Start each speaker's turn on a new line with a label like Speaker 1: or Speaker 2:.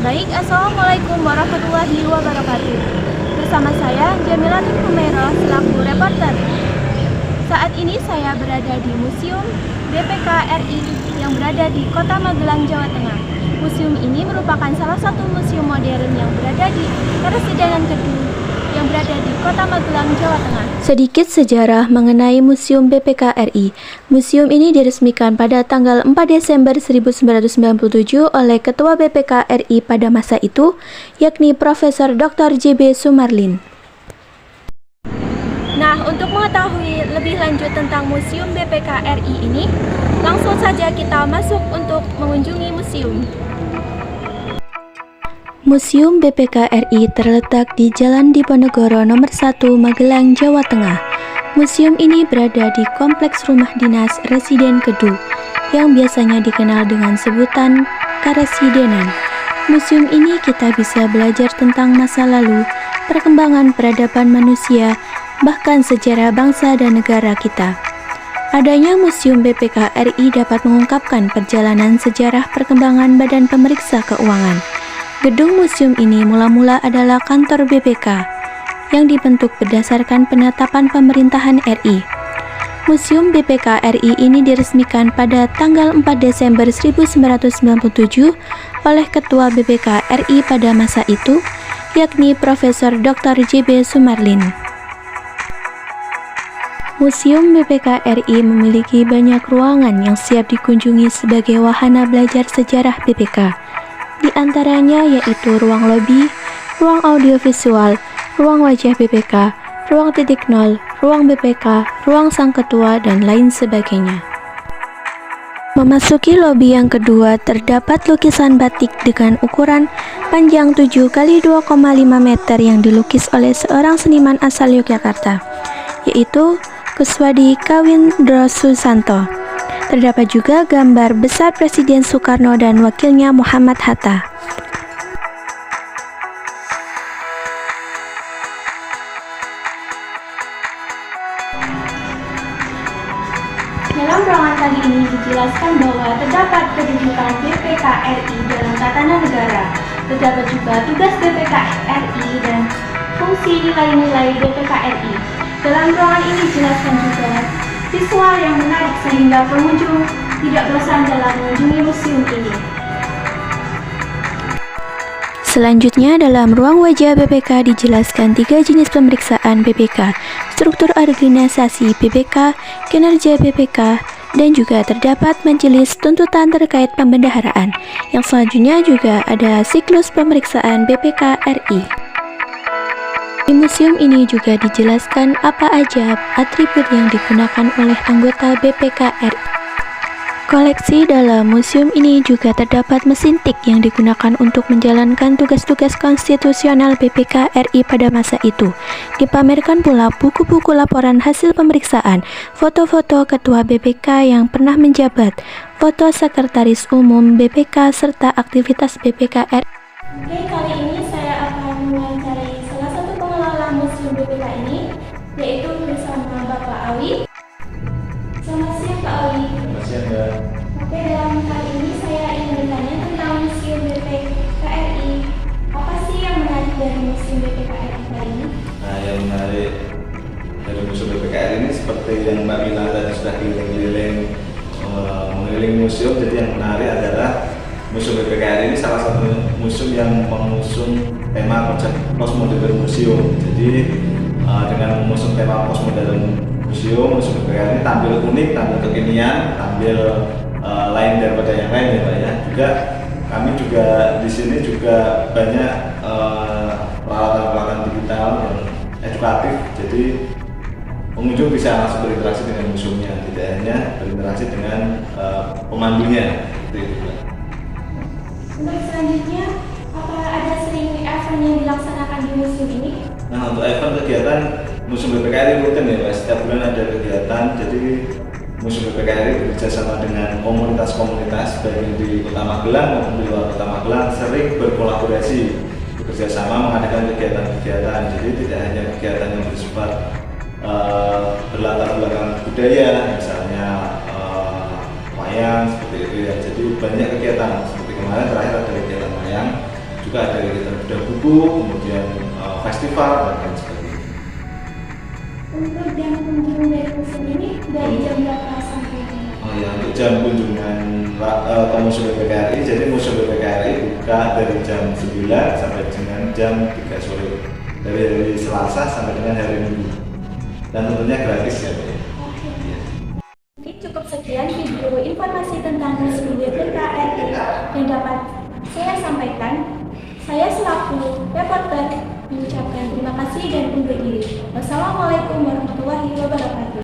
Speaker 1: Baik, Assalamualaikum warahmatullahi wabarakatuh. Bersama saya, Jamilatul Humairah, selaku reporter. Saat ini saya berada di Museum BPK RI yang berada di Kota Magelang, Jawa Tengah. Museum ini merupakan salah satu museum modern yang berada di Karesidenan Kedung yang berada di Kota Magelang, Jawa Tengah. Sedikit sejarah mengenai Museum BPK RI. Museum ini diresmikan pada tanggal 4 Desember 1997 oleh Ketua BPK RI pada masa itu, yakni Profesor Dr. JB Sumarlin. Nah, untuk mengetahui lebih lanjut tentang Museum BPK RI ini, langsung saja kita masuk untuk mengunjungi museum. Museum BPK RI terletak di Jalan Diponegoro nomor 1 Magelang, Jawa Tengah. Museum ini berada di Kompleks Rumah Dinas Residen Kedung yang biasanya dikenal dengan sebutan Karesidenan. Museum ini kita bisa belajar tentang masa lalu, perkembangan peradaban manusia, bahkan sejarah bangsa dan negara kita. Adanya Museum BPK RI dapat mengungkapkan perjalanan sejarah perkembangan Badan Pemeriksa Keuangan. Gedung museum ini mula-mula adalah kantor BPK yang dibentuk berdasarkan penetapan pemerintahan RI. Museum BPK RI ini diresmikan pada tanggal 4 Desember 1997 oleh Ketua BPK RI pada masa itu, yakni Profesor Dr. JB Sumarlin. Museum BPK RI memiliki banyak ruangan yang siap dikunjungi sebagai wahana belajar sejarah BPK. Di antaranya yaitu ruang lobi, ruang audiovisual, ruang wajah BPK, ruang titik nol, ruang BPK, ruang sang ketua, dan lain sebagainya. Memasuki lobi yang kedua terdapat lukisan batik dengan ukuran panjang 7 x 2,5 meter yang dilukis oleh seorang seniman asal Yogyakarta, yaitu Kuswadi Kawindro Susanto. Terdapat juga gambar besar Presiden Soekarno dan wakilnya Muhammad Hatta. Dalam ruangan kali ini dijelaskan bahwa terdapat kedudukan BPK RI dalam tatanan negara. Terdapat juga tugas BPK RI dan fungsi nilai-nilai BPK RI. Dalam ruangan ini dijelaskan juga visual yang menarik sehingga pengunjung tidak bosan dalam mengunjungi museum ini. Selanjutnya, dalam ruang wajah BPK dijelaskan 3 jenis pemeriksaan BPK, struktur organisasi BPK, kinerja BPK, dan juga terdapat majelis tuntutan terkait pembendaharaan. Yang selanjutnya juga ada siklus pemeriksaan BPK RI. Di museum ini juga dijelaskan apa aja atribut yang digunakan oleh anggota BPK RI. Koleksi dalam museum ini juga terdapat mesin tik yang digunakan untuk menjalankan tugas-tugas konstitusional BPK RI pada masa itu. Dipamerkan pula buku-buku laporan hasil pemeriksaan, foto-foto ketua BPK yang pernah menjabat, foto sekretaris umum BPK, serta aktivitas BPK RI. Oke, kali ini saya akan mewawancarai salah satu pengelola museum BPK ini, yaitu bersama Bapak Awi. Selamat siang, Pak Awi.
Speaker 2: Selamat siang, Mbak.
Speaker 1: Oke, dalam kali ini saya ingin bertanya tentang Museum BPK RI. Apa sih yang menarik dari Museum BPK RI kali ini?
Speaker 2: Nah, yang menarik dari Museum BPK RI ini seperti yang Mbak Mila tadi sudah mengeliling museum. Jadi yang menarik adalah Museum BPK RI ini salah satu museum yang mengusung tema konsep postmodern museum. Jadi dengan mengusung tema postmodern museum BPK RI ini tampil unik, tampil kekinian, tampil lain daripada yang lain ya Pak ya. Juga kami juga di sini juga banyak peralatan-peralatan digital yang edukatif. Jadi pengunjung bisa langsung berinteraksi dengan museumnya, tidak hanya berinteraksi dengan pemandunya. Seperti itu Pak.
Speaker 1: Untuk selanjutnya, apa ada sering event yang dilaksanakan di museum ini?
Speaker 2: Nah, untuk event kegiatan Museum BPK RI rutin ya Pak, setiap bulan ada kegiatan. Jadi Museum BPK RI bekerja sama dengan komunitas-komunitas baik yang di Kota Magelang maupun di luar Kota Magelang, sering berkolaborasi, bekerja sama mengadakan kegiatan-kegiatan. Jadi tidak hanya kegiatan yang bersifat berlatar belakang budaya, misalnya wayang seperti itu ya. Jadi banyak kegiatan seperti kemarin terakhir ada kegiatan wayang juga ada kegiatan bedah buku, kemudian festival dan lain sebagainya.
Speaker 3: Untuk jam kunjung dari museum ini dari jam berapa sampai?
Speaker 2: Oh ya, untuk jam kunjungan ke Museum BPKRI, jadi Museum BPKRI buka dari jam 9 sampai dengan jam 3 sore, dari hari Selasa sampai dengan hari Minggu, dan tentunya gratis ya Pak.
Speaker 3: Mungkin cukup sekian video informasi tentang Museum BPKRI yang dapat saya sampaikan. Saya selaku reporter mengucapkan terima kasih dan undur diri. Wassalamualaikum warahmatullahi wabarakatuh.